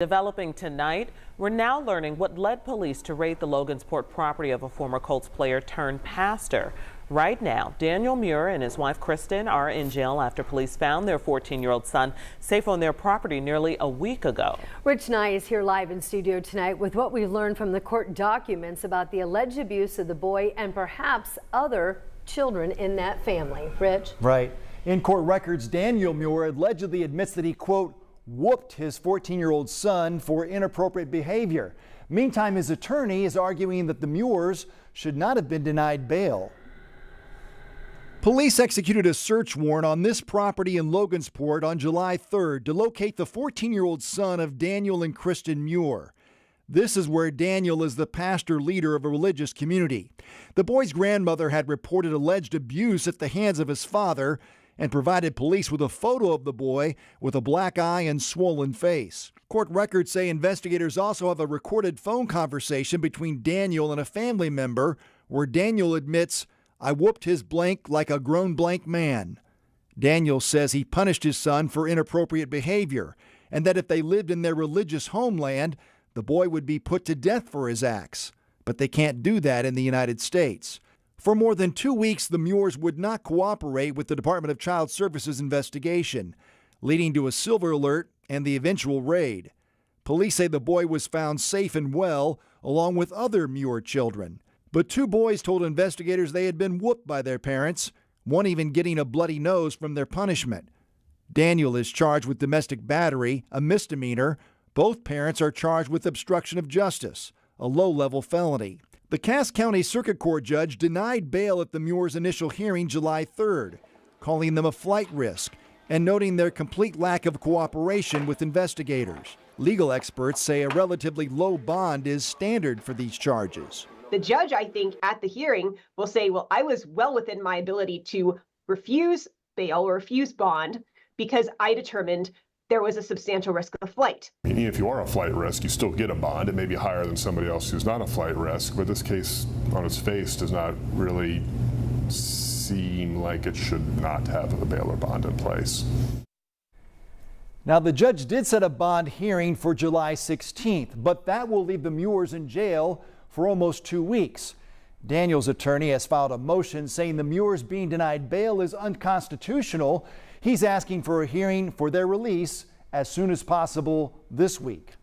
Developing tonight, we're now learning what led police to raid the Logansport property of a former Colts player turned pastor. Right now, Daniel Muir and his wife Kristen are in jail after police found their 14-year-old son safe on their property nearly a week ago. Rich Nye is here live in studio tonight with what we've learned from the court documents about the alleged abuse of the boy and perhaps other children in that family. Rich? Right. In court records, Daniel Muir allegedly admits that he, quote, whooped his 14-year-old son for inappropriate behavior. Meantime, his attorney is arguing that the Muirs should not have been denied bail. Police executed a search warrant on this property in Logansport on July 3rd to locate the 14-year-old son of Daniel and Kristen Muir. This is where Daniel is the pastor leader of a religious community. The boy's grandmother had reported alleged abuse at the hands of his father and provided police with a photo of the boy with a black eye and swollen face. Court records say investigators also have a recorded phone conversation between Daniel and a family member where Daniel admits, "I whooped his blank like a grown blank man." Daniel says he punished his son for inappropriate behavior and that if they lived in their religious homeland, the boy would be put to death for his acts. But they can't do that in the United States. For more than 2 weeks, the Muirs would not cooperate with the Department of Child Services investigation, leading to a silver alert and the eventual raid. Police say the boy was found safe and well, along with other Muir children. But 2 boys told investigators they had been whooped by their parents, one even getting a bloody nose from their punishment. Daniel is charged with domestic battery, a misdemeanor. Both parents are charged with obstruction of justice, a low-level felony. The Cass County Circuit Court judge denied bail at the Muirs' initial hearing July 3rd, calling them a flight risk and noting their complete lack of cooperation with investigators. Legal experts say a relatively low bond is standard for these charges. The judge, I think, at the hearing will say, well, I was well within my ability to refuse bail or refuse bond because I determined there was a substantial risk of flight. Even if you are a flight risk, you still get a bond. It may be higher than somebody else who's not a flight risk, but this case on its face does not really seem like it should not have a bail or bond in place. Now, the judge did set a bond hearing for July 16th, but that will leave the Muirs in jail for almost 2 weeks. Daniel's attorney has filed a motion saying the Muirs being denied bail is unconstitutional. He's asking for a hearing for their release as soon as possible this week.